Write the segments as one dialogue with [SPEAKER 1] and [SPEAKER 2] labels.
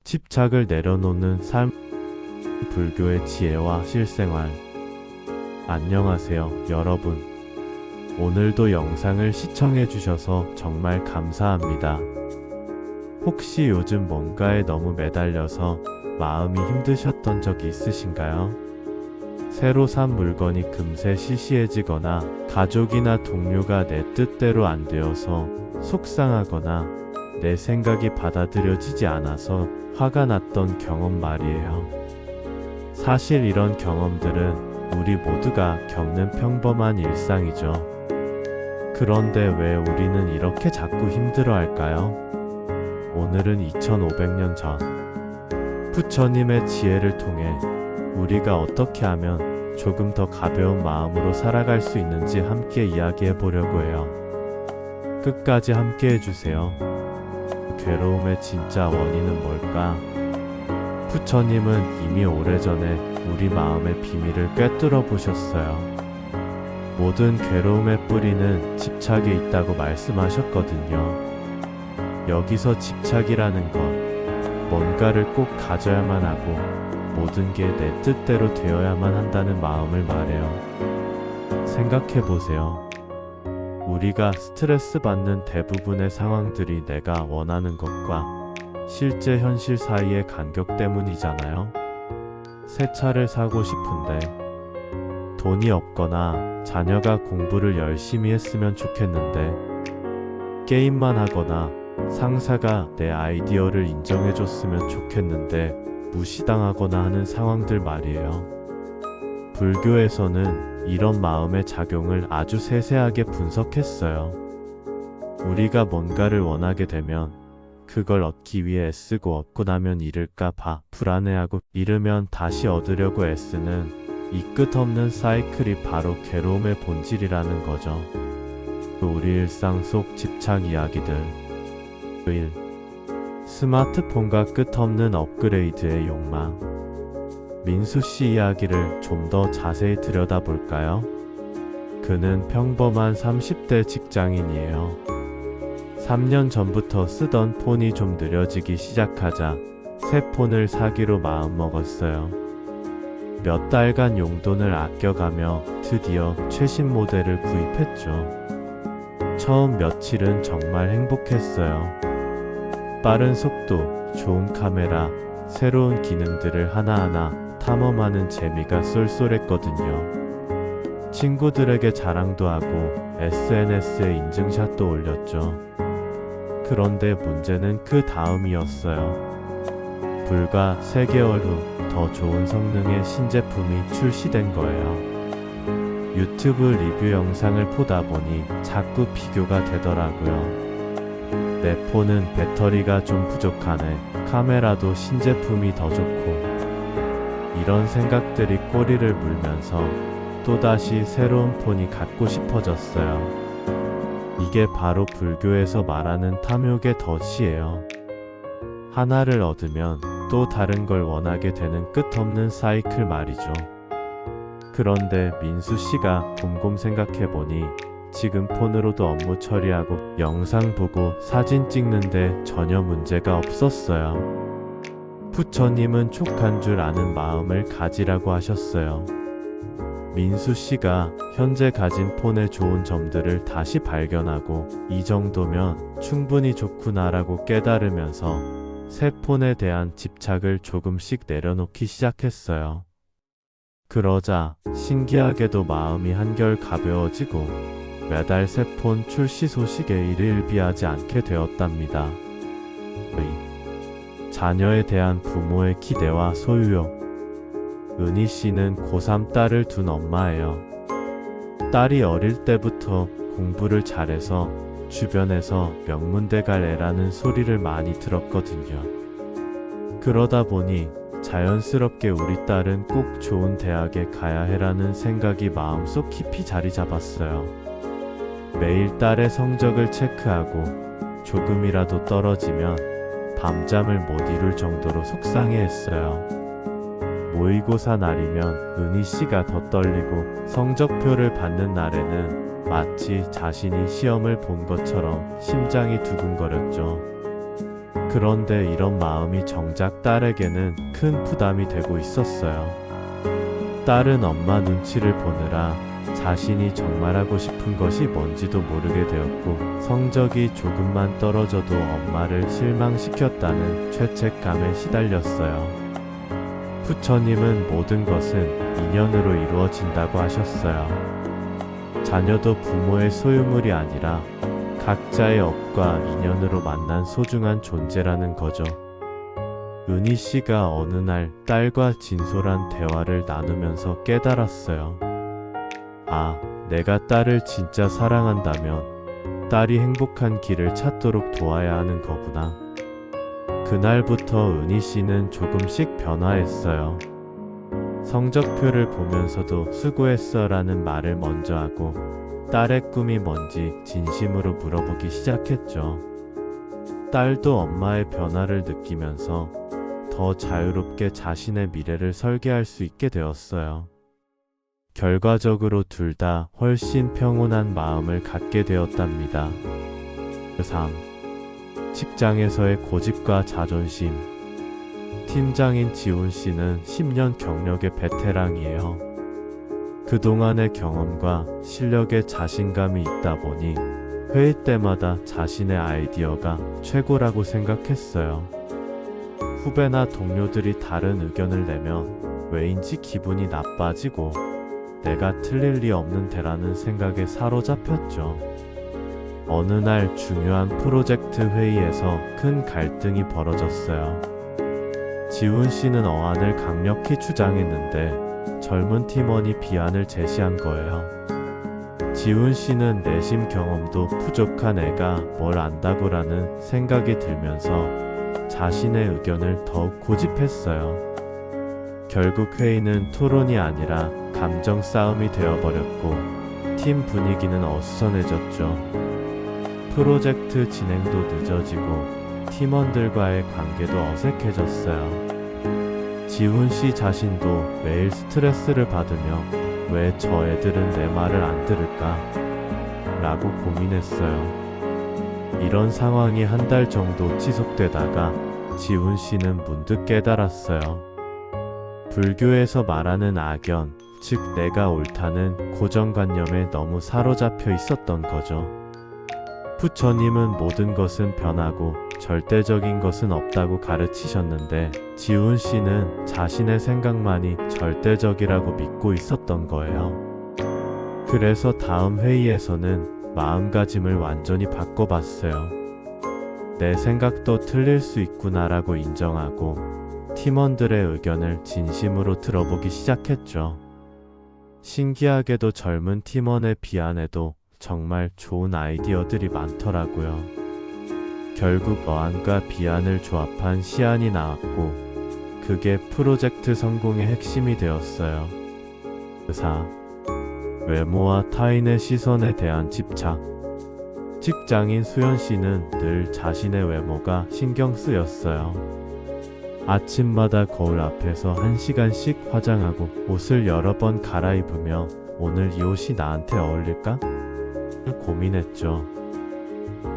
[SPEAKER 1] 집착을 내려놓는 삶, 불교의 지혜와 실생활. 안녕하세요, 여러분. 오늘도 영상을 시청해 주셔서 정말 감사합니다. 혹시 요즘 뭔가에 너무 매달려서 마음이 힘드셨던 적이 있으신가요? 새로 산 물건이 금세 시시해지거나 가족이나 동료가 내 뜻대로 안 되어서 속상하거나 내 생각이 받아들여지지 않아서 화가 났던 경험 말이에요. 사실 이런 경험들은 우리 모두가 겪는 평범한 일상이죠. 그런데 왜 우리는 이렇게 자꾸 힘들어할까요? 오늘은 2500년 전 부처님의 지혜를 통해 우리가 어떻게 하면 조금 더 가벼운 마음으로 살아갈 수 있는지 함께 이야기해 보려고 해요. 끝까지 함께 해주세요. 괴로움의 진짜 원인은 뭘까? 부처님은 이미 오래전에 우리 마음의 비밀을 꿰뚫어 보셨어요. 모든 괴로움의 뿌리는 집착에 있다고 말씀하셨거든요. 여기서 집착이라는 건 뭔가를 꼭 가져야만 하고 모든 게 내 뜻대로 되어야만 한다는 마음을 말해요. 생각해 보세요. 우리가 스트레스 받는 대부분의 상황들이 내가 원하는 것과 실제 현실 사이의 간격 때문이잖아요. 새 차를 사고 싶은데 돈이 없거나 자녀가 공부를 열심히 했으면 좋겠는데 게임만 하거나 상사가 내 아이디어를 인정해줬으면 좋겠는데 무시당하거나 하는 상황들 말이에요. 불교에서는 이런 마음의 작용을 아주 세세하게 분석했어요. 우리가 뭔가를 원하게 되면 그걸 얻기 위해 애쓰고 얻고 나면 잃을까 봐 불안해하고 잃으면 다시 얻으려고 애쓰는 이 끝없는 사이클이 바로 괴로움의 본질이라는 거죠. 우리 일상 속 집착 이야기들. 1. 스마트폰과 끝없는 업그레이드의 욕망. 민수 씨 이야기를 좀 더 자세히 들여다볼까요? 그는 평범한 30대 직장인이에요. 3년 전부터 쓰던 폰이 좀 느려지기 시작하자 새 폰을 사기로 마음먹었어요. 몇 달간 용돈을 아껴가며 드디어 최신 모델을 구입했죠. 처음 며칠은 정말 행복했어요. 빠른 속도, 좋은 카메라, 새로운 기능들을 하나하나 탐험하는 재미가 쏠쏠했거든요. 친구들에게 자랑도 하고 SNS에 인증샷도 올렸죠. 그런데 문제는 그 다음이었어요. 불과 3개월 후 더 좋은 성능의 신제품이 출시된 거예요. 유튜브 리뷰 영상을 보다 보니 자꾸 비교가 되더라고요. 내 폰은 배터리가 좀 부족하네. 카메라도 신제품이 더 좋고. 이런 생각들이 꼬리를 물면서 또다시 새로운 폰이 갖고 싶어졌어요. 이게 바로 불교에서 말하는 탐욕의 덫이에요. 하나를 얻으면 또 다른 걸 원하게 되는 끝없는 사이클 말이죠. 그런데 민수 씨가 곰곰 생각해보니 지금 폰으로도 업무 처리하고 영상 보고 사진 찍는데 전혀 문제가 없었어요. 부처님은 촉한 줄 아는 마음을 가지라고 하셨어요. 민수 씨가 현재 가진 폰의 좋은 점들을 다시 발견하고 이 정도면 충분히 좋구나라고 깨달으면서 새 폰에 대한 집착을 조금씩 내려놓기 시작했어요. 그러자 신기하게도 마음이 한결 가벼워지고 매달 새 폰 출시 소식에 일희일비하지 않게 되었답니다. 자녀에 대한 부모의 기대와 소유욕. 은희 씨는 고3 딸을 둔 엄마예요. 딸이 어릴 때부터 공부를 잘해서 주변에서 명문대 갈 애라는 소리를 많이 들었거든요. 그러다 보니 자연스럽게 우리 딸은 꼭 좋은 대학에 가야 해라는 생각이 마음속 깊이 자리 잡았어요. 매일 딸의 성적을 체크하고 조금이라도 떨어지면 밤잠을 못 이룰 정도로 속상해했어요. 모의고사 날이면 은희 씨가 더 떨리고 성적표를 받는 날에는 마치 자신이 시험을 본 것처럼 심장이 두근거렸죠. 그런데 이런 마음이 정작 딸에게는 큰 부담이 되고 있었어요. 딸은 엄마 눈치를 보느라 자신이 정말 하고 싶은 것이 뭔지도 모르게 되었고, 성적이 조금만 떨어져도 엄마를 실망시켰다는 죄책감에 시달렸어요. 부처님은 모든 것은 인연으로 이루어진다고 하셨어요. 자녀도 부모의 소유물이 아니라 각자의 업과 인연으로 만난 소중한 존재라는 거죠. 은희 씨가 어느 날 딸과 진솔한 대화를 나누면서 깨달았어요. 아, 내가 딸을 진짜 사랑한다면 딸이 행복한 길을 찾도록 도와야 하는 거구나. 그날부터 은희 씨는 조금씩 변화했어요. 성적표를 보면서도 수고했어 라는 말을 먼저 하고, 딸의 꿈이 뭔지 진심으로 물어보기 시작했죠. 딸도 엄마의 변화를 느끼면서 더 자유롭게 자신의 미래를 설계할 수 있게 되었어요. 결과적으로 둘 다 훨씬 평온한 마음을 갖게 되었답니다. 3. 직장에서의 고집과 자존심. 팀장인 지훈 씨는 10년 경력의 베테랑이에요. 그동안의 경험과 실력에 자신감이 있다 보니 회의 때마다 자신의 아이디어가 최고라고 생각했어요. 후배나 동료들이 다른 의견을 내면 왜인지 기분이 나빠지고 내가 틀릴 리 없는 데라는 생각에 사로잡혔죠. 어느 날 중요한 프로젝트 회의에서 큰 갈등이 벌어졌어요. 지훈 씨는 어안을 강력히 주장했는데 젊은 팀원이 비안을 제시한 거예요. 지훈 씨는 내심 경험도 부족한 애가 뭘 안다고라는 생각이 들면서 자신의 의견을 더욱 고집했어요. 결국 회의는 토론이 아니라 감정 싸움이 되어버렸고 팀 분위기는 어수선해졌죠. 프로젝트 진행도 늦어지고 팀원들과의 관계도 어색해졌어요. 지훈 씨 자신도 매일 스트레스를 받으며 왜 저 애들은 내 말을 안 들을까? 라고 고민했어요. 이런 상황이 한 달 정도 지속되다가 지훈 씨는 문득 깨달았어요. 불교에서 말하는 악연, 즉 내가 옳다는 고정관념에 너무 사로잡혀 있었던 거죠. 부처님은 모든 것은 변하고 절대적인 것은 없다고 가르치셨는데 지훈 씨는 자신의 생각만이 절대적이라고 믿고 있었던 거예요. 그래서 다음 회의에서는 마음가짐을 완전히 바꿔봤어요. 내 생각도 틀릴 수 있구나라고 인정하고 팀원들의 의견을 진심으로 들어보기 시작했죠. 신기하게도 젊은 팀원의 비안에도 정말 좋은 아이디어들이 많더라고요. 결국 어안과 비안을 조합한 시안이 나왔고 그게 프로젝트 성공의 핵심이 되었어요. 4. 외모와 타인의 시선에 대한 집착. 직장인 수연 씨는 늘 자신의 외모가 신경 쓰였어요. 아침마다 거울 앞에서 1시간씩 화장하고 옷을 여러 번 갈아입으며 오늘 이 옷이 나한테 어울릴까? 고민했죠.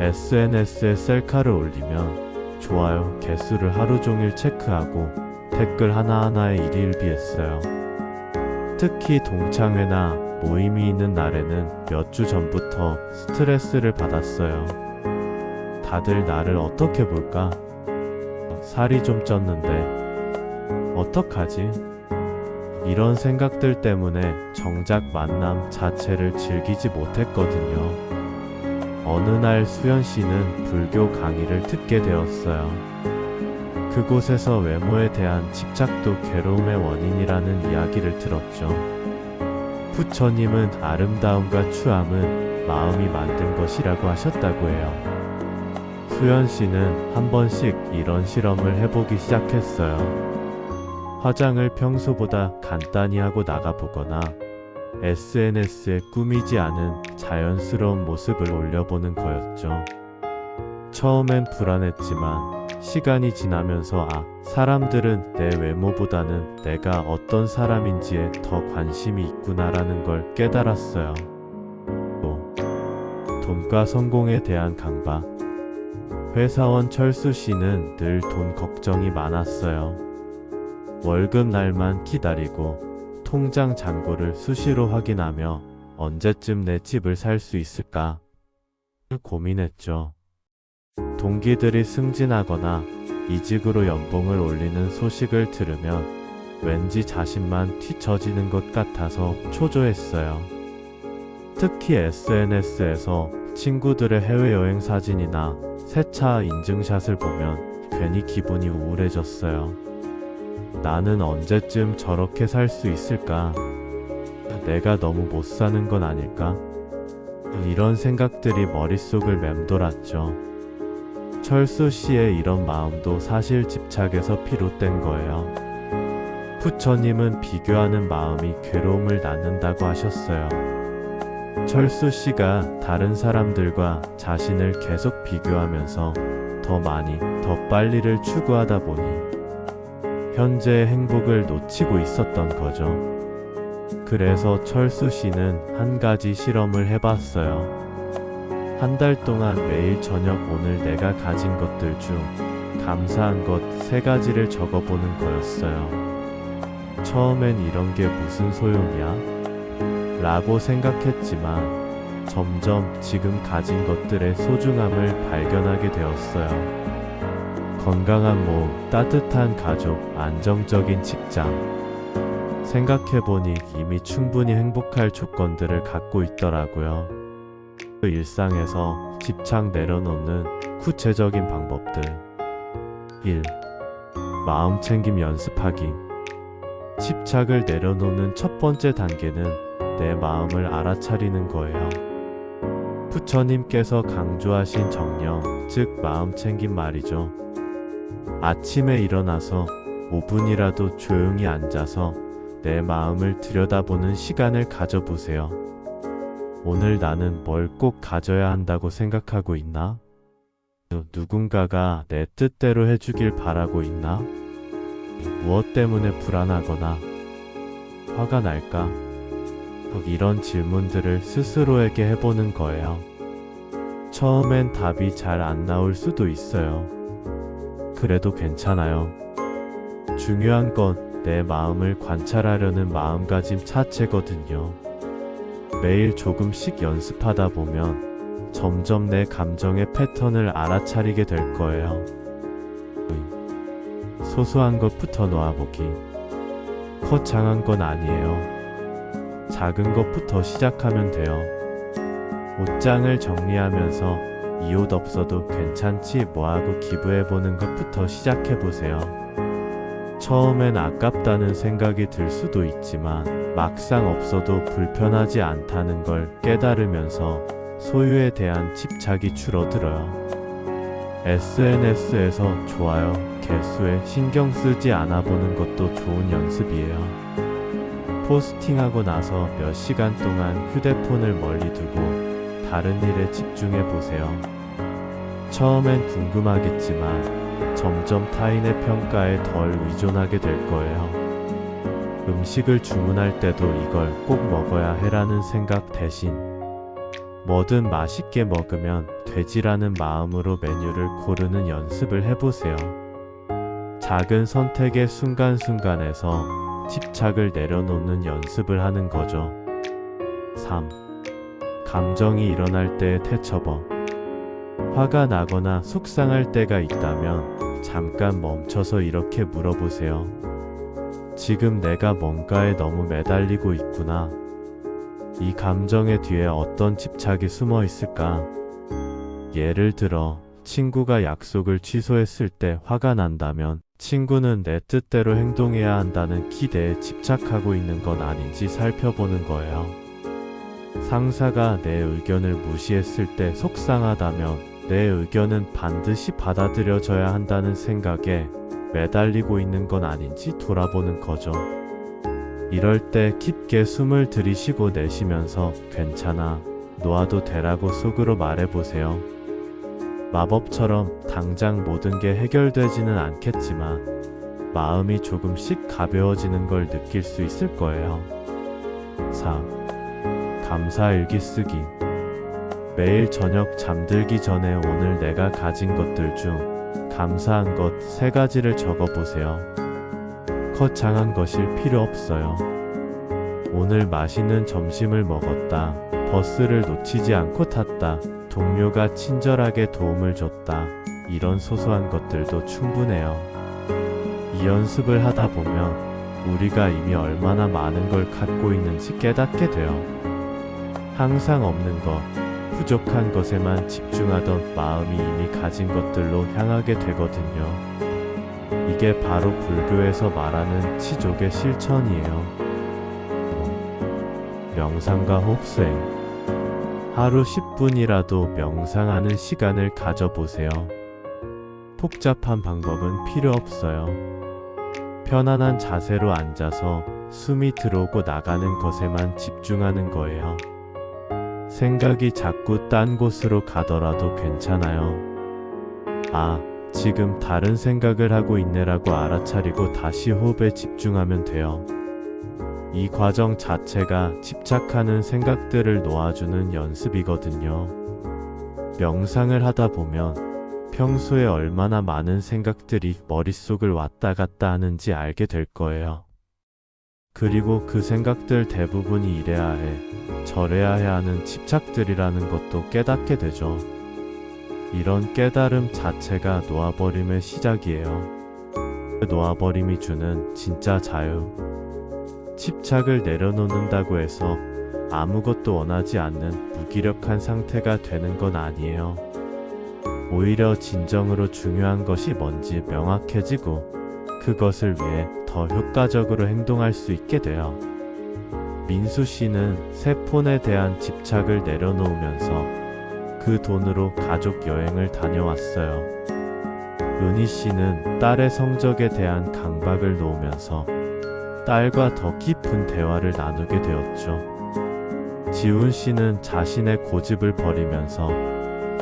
[SPEAKER 1] SNS에 셀카를 올리면 좋아요 개수를 하루 종일 체크하고 댓글 하나하나에 일희일비했어요. 특히 동창회나 모임이 있는 날에는 몇 주 전부터 스트레스를 받았어요. 다들 나를 어떻게 볼까? 살이 좀 쪘는데 어떡하지? 이런 생각들 때문에 정작 만남 자체를 즐기지 못했거든요. 어느 날 수연 씨는 불교 강의를 듣게 되었어요. 그곳에서 외모에 대한 집착도 괴로움의 원인이라는 이야기를 들었죠. 부처님은 아름다움과 추함은 마음이 만든 것이라고 하셨다고 해요. 수연 씨는 한 번씩 이런 실험을 해보기 시작했어요. 화장을 평소보다 간단히 하고 나가보거나 SNS에 꾸미지 않은 자연스러운 모습을 올려보는 거였죠. 처음엔 불안했지만 시간이 지나면서 사람들은 내 외모보다는 내가 어떤 사람인지에 더 관심이 있구나라는 걸 깨달았어요. 또 돈과 성공에 대한 강박. 회사원 철수 씨는 늘 돈 걱정이 많았어요. 월급 날만 기다리고 통장 잔고를 수시로 확인하며 언제쯤 내 집을 살 수 있을까 고민했죠. 동기들이 승진하거나 이직으로 연봉을 올리는 소식을 들으면 왠지 자신만 뒤처지는 것 같아서 초조했어요. 특히 SNS에서 친구들의 해외여행 사진이나 새 차 인증샷을 보면 괜히 기분이 우울해졌어요. 나는 언제쯤 저렇게 살 수 있을까? 내가 너무 못 사는 건 아닐까? 이런 생각들이 머릿속을 맴돌았죠. 철수 씨의 이런 마음도 사실 집착에서 비롯된 거예요. 부처님은 비교하는 마음이 괴로움을 낳는다고 하셨어요. 철수 씨가 다른 사람들과 자신을 계속 비교하면서 더 많이, 더 빨리를 추구하다 보니 현재의 행복을 놓치고 있었던 거죠. 그래서 철수 씨는 한 가지 실험을 해봤어요. 한 달 동안 매일 저녁 오늘 내가 가진 것들 중 감사한 것 3가지를 적어보는 거였어요. 처음엔 이런 게 무슨 소용이야? 라고 생각했지만 점점 지금 가진 것들의 소중함을 발견하게 되었어요. 건강한 몸, 따뜻한 가족, 안정적인 직장. 생각해보니 이미 충분히 행복할 조건들을 갖고 있더라고요. 일상에서 집착 내려놓는 구체적인 방법들. 1. 마음 챙김 연습하기. 집착을 내려놓는 첫 번째 단계는 내 마음을 알아차리는 거예요. 부처님께서 강조하신 정령, 즉 마음 챙김 말이죠. 아침에 일어나서 5분이라도 조용히 앉아서 내 마음을 들여다보는 시간을 가져보세요. 오늘 나는 뭘 꼭 가져야 한다고 생각하고 있나? 누군가가 내 뜻대로 해주길 바라고 있나? 무엇 때문에 불안하거나 화가 날까? 이런 질문들을 스스로에게 해보는 거예요. 처음엔 답이 잘 안 나올 수도 있어요. 그래도 괜찮아요. 중요한 건 내 마음을 관찰하려는 마음가짐 자체거든요. 매일 조금씩 연습하다 보면 점점 내 감정의 패턴을 알아차리게 될 거예요. 소소한 것부터 놓아보기. 거창한 건 아니에요. 작은 것부터 시작하면 돼요. 옷장을 정리하면서 이 옷 없어도 괜찮지 뭐하고 기부해보는 것부터 시작해보세요. 처음엔 아깝다는 생각이 들 수도 있지만 막상 없어도 불편하지 않다는 걸 깨달으면서 소유에 대한 집착이 줄어들어요. SNS에서 좋아요, 개수에 신경 쓰지 않아 보는 것도 좋은 연습이에요. 포스팅하고 나서 몇 시간 동안 휴대폰을 멀리 두고 다른 일에 집중해 보세요. 처음엔 궁금하겠지만 점점 타인의 평가에 덜 의존하게 될 거예요. 음식을 주문할 때도 이걸 꼭 먹어야 해라는 생각 대신 뭐든 맛있게 먹으면 되지라는 마음으로 메뉴를 고르는 연습을 해보세요. 작은 선택의 순간순간에서 집착을 내려놓는 연습을 하는 거죠. 3. 감정이 일어날 때의 대처법. 화가 나거나 속상할 때가 있다면 잠깐 멈춰서 이렇게 물어보세요. 지금 내가 뭔가에 너무 매달리고 있구나. 이 감정의 뒤에 어떤 집착이 숨어 있을까? 예를 들어, 친구가 약속을 취소했을 때 화가 난다면 친구는 내 뜻대로 행동해야 한다는 기대에 집착하고 있는 건 아닌지 살펴보는 거예요. 상사가 내 의견을 무시했을 때 속상하다면 내 의견은 반드시 받아들여져야 한다는 생각에 매달리고 있는 건 아닌지 돌아보는 거죠. 이럴 때 깊게 숨을 들이쉬고 내쉬면서 괜찮아, 놓아도 되라고 속으로 말해보세요. 마법처럼 당장 모든 게 해결되지는 않겠지만 마음이 조금씩 가벼워지는 걸 느낄 수 있을 거예요. 4. 감사 일기 쓰기. 매일 저녁 잠들기 전에 오늘 내가 가진 것들 중 감사한 것 3가지를 적어보세요. 거창한 것일 필요 없어요. 오늘 맛있는 점심을 먹었다. 버스를 놓치지 않고 탔다. 동료가 친절하게 도움을 줬다. 이런 소소한 것들도 충분해요. 이 연습을 하다 보면 우리가 이미 얼마나 많은 걸 갖고 있는지 깨닫게 돼요. 항상 없는 것, 부족한 것에만 집중하던 마음이 이미 가진 것들로 향하게 되거든요. 이게 바로 불교에서 말하는 치족의 실천이에요. 명상과 호흡수행. 하루 10분이라도 명상하는 시간을 가져보세요. 복잡한 방법은 필요 없어요. 편안한 자세로 앉아서 숨이 들어오고 나가는 것에만 집중하는 거예요. 생각이 자꾸 딴 곳으로 가더라도 괜찮아요. 아, 지금 다른 생각을 하고 있네라고 알아차리고 다시 호흡에 집중하면 돼요. 이 과정 자체가 집착하는 생각들을 놓아주는 연습이거든요. 명상을 하다 보면 평소에 얼마나 많은 생각들이 머릿속을 왔다 갔다 하는지 알게 될 거예요. 그리고 그 생각들 대부분이 이래야 해, 저래야 해 하는 집착들이라는 것도 깨닫게 되죠. 이런 깨달음 자체가 놓아버림의 시작이에요. 놓아버림이 주는 진짜 자유. 집착을 내려놓는다고 해서 아무것도 원하지 않는 무기력한 상태가 되는 건 아니에요. 오히려 진정으로 중요한 것이 뭔지 명확해지고 그것을 위해 더 효과적으로 행동할 수 있게 돼요. 민수 씨는 새 폰에 대한 집착을 내려놓으면서 그 돈으로 가족 여행을 다녀왔어요. 은희 씨는 딸의 성적에 대한 강박을 놓으면서 딸과 더 깊은 대화를 나누게 되었죠. 지훈 씨는 자신의 고집을 버리면서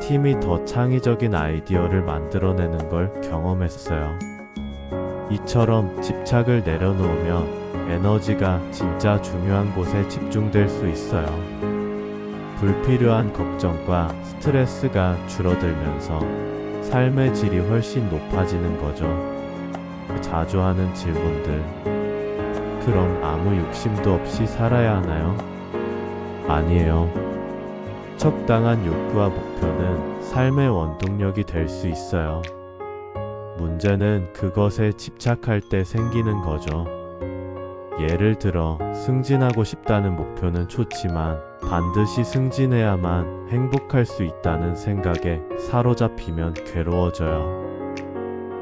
[SPEAKER 1] 팀이 더 창의적인 아이디어를 만들어내는 걸 경험했어요. 이처럼 집착을 내려놓으면 에너지가 진짜 중요한 곳에 집중될 수 있어요. 불필요한 걱정과 스트레스가 줄어들면서 삶의 질이 훨씬 높아지는 거죠. 자주 하는 질문들. 그럼 아무 욕심도 없이 살아야 하나요? 아니에요. 적당한 욕구와 목표는 삶의 원동력이 될 수 있어요. 문제는 그것에 집착할 때 생기는 거죠. 예를 들어 승진하고 싶다는 목표는 좋지만 반드시 승진해야만 행복할 수 있다는 생각에 사로잡히면 괴로워져요.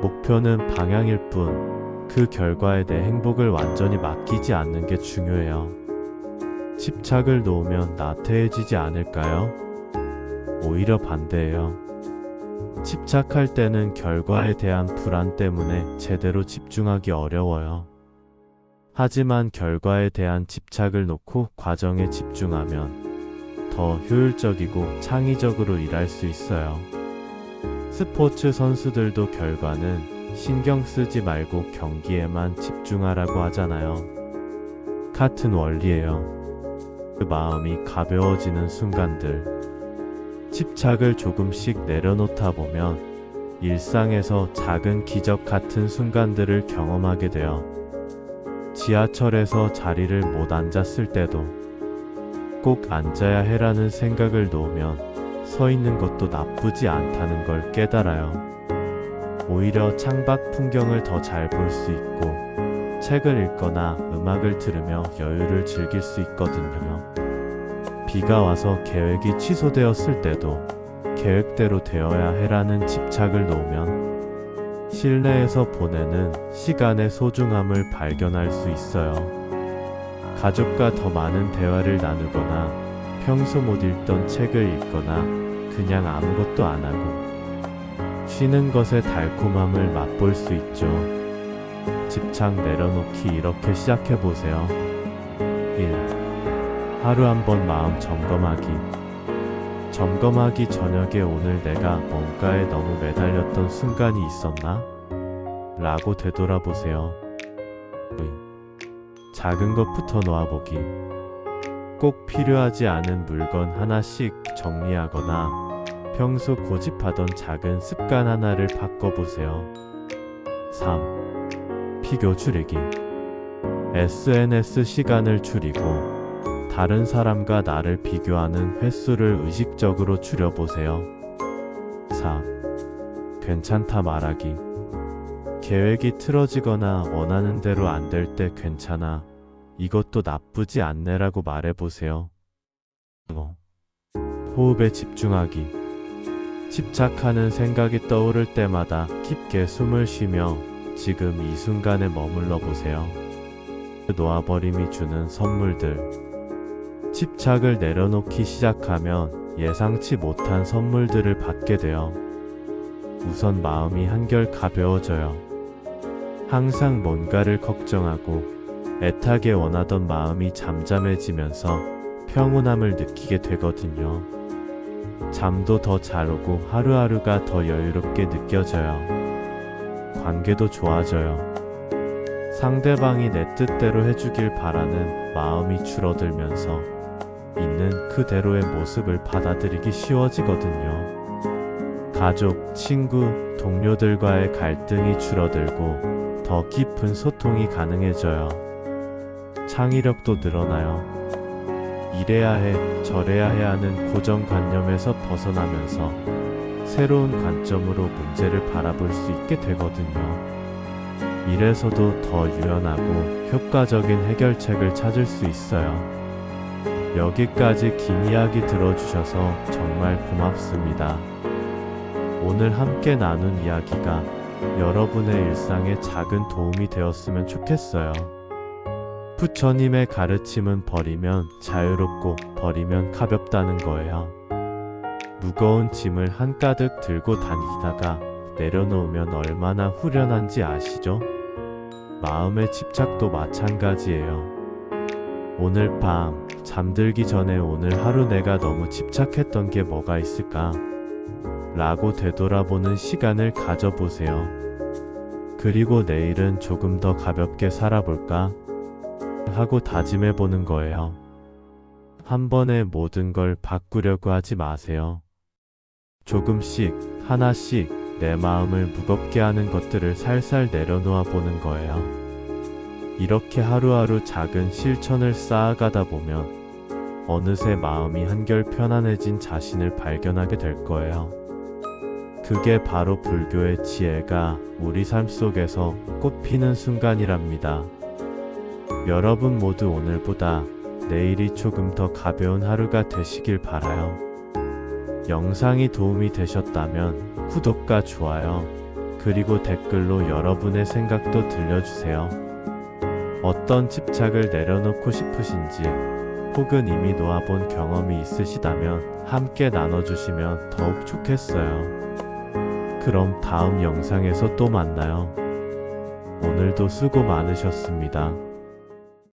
[SPEAKER 1] 목표는 방향일 뿐 그 결과에 내 행복을 완전히 맡기지 않는 게 중요해요. 집착을 놓으면 나태해지지 않을까요? 오히려 반대예요. 집착할 때는 결과에 대한 불안 때문에 제대로 집중하기 어려워요. 하지만 결과에 대한 집착을 놓고 과정에 집중하면 더 효율적이고 창의적으로 일할 수 있어요. 스포츠 선수들도 결과는 신경 쓰지 말고 경기에만 집중하라고 하잖아요. 같은 원리예요. 그 마음이 가벼워지는 순간들. 집착을 조금씩 내려놓다 보면 일상에서 작은 기적 같은 순간들을 경험하게 돼요. 지하철에서 자리를 못 앉았을 때도 꼭 앉아야 해라는 생각을 놓으면 서 있는 것도 나쁘지 않다는 걸 깨달아요. 오히려 창밖 풍경을 더 잘 볼 수 있고 책을 읽거나 음악을 들으며 여유를 즐길 수 있거든요. 비가 와서 계획이 취소되었을 때도 계획대로 되어야 해라는 집착을 놓으면 실내에서 보내는 시간의 소중함을 발견할 수 있어요. 가족과 더 많은 대화를 나누거나 평소 못 읽던 책을 읽거나 그냥 아무것도 안 하고 쉬는 것의 달콤함을 맛볼 수 있죠. 집착 내려놓기 이렇게 시작해보세요. 1. 하루 한 번 마음 점검하기. 점검하기 저녁에 오늘 내가 뭔가에 너무 매달렸던 순간이 있었나? 라고 되돌아보세요. 작은 것부터 놓아보기. 꼭 필요하지 않은 물건 하나씩 정리하거나 평소 고집하던 작은 습관 하나를 바꿔보세요. 3. 비교 줄이기. SNS 시간을 줄이고 다른 사람과 나를 비교하는 횟수를 의식적으로 줄여보세요. 4. 괜찮다 말하기. 계획이 틀어지거나 원하는 대로 안 될 때 괜찮아. 이것도 나쁘지 않네라고 말해보세요. 5. 호흡에 집중하기. 집착하는 생각이 떠오를 때마다 깊게 숨을 쉬며 지금 이 순간에 머물러 보세요. 놓아버림이 주는 선물들. 집착을 내려놓기 시작하면 예상치 못한 선물들을 받게 돼요. 우선 마음이 한결 가벼워져요. 항상 뭔가를 걱정하고 애타게 원하던 마음이 잠잠해지면서 평온함을 느끼게 되거든요. 잠도 더 잘 오고 하루하루가 더 여유롭게 느껴져요. 관계도 좋아져요. 상대방이 내 뜻대로 해주길 바라는 마음이 줄어들면서 있는 그대로의 모습을 받아들이기 쉬워지거든요. 가족, 친구, 동료들과의 갈등이 줄어들고 더 깊은 소통이 가능해져요. 창의력도 늘어나요. 이래야 해, 저래야 해 하는 고정관념에서 벗어나면서 새로운 관점으로 문제를 바라볼 수 있게 되거든요. 이래서도 더 유연하고 효과적인 해결책을 찾을 수 있어요. 여기까지 긴 이야기 들어주셔서 정말 고맙습니다. 오늘 함께 나눈 이야기가 여러분의 일상에 작은 도움이 되었으면 좋겠어요. 부처님의 가르침은 버리면 자유롭고 버리면 가볍다는 거예요. 무거운 짐을 한가득 들고 다니다가 내려놓으면 얼마나 후련한지 아시죠? 마음의 집착도 마찬가지예요. 오늘 밤 잠들기 전에 오늘 하루 내가 너무 집착했던 게 뭐가 있을까? 라고 되돌아보는 시간을 가져보세요. 그리고 내일은 조금 더 가볍게 살아볼까? 하고 다짐해보는 거예요. 한 번에 모든 걸 바꾸려고 하지 마세요. 조금씩, 하나씩 내 마음을 무겁게 하는 것들을 살살 내려놓아 보는 거예요. 이렇게 하루하루 작은 실천을 쌓아가다 보면 어느새 마음이 한결 편안해진 자신을 발견하게 될 거예요. 그게 바로 불교의 지혜가 우리 삶 속에서 꽃피는 순간이랍니다. 여러분 모두 오늘보다 내일이 조금 더 가벼운 하루가 되시길 바라요. 영상이 도움이 되셨다면 구독과 좋아요, 그리고 댓글로 여러분의 생각도 들려주세요. 어떤 집착을 내려놓고 싶으신지, 혹은 이미 놓아본 경험이 있으시다면 함께 나눠주시면 더욱 좋겠어요. 그럼 다음 영상에서 또 만나요. 오늘도 수고 많으셨습니다.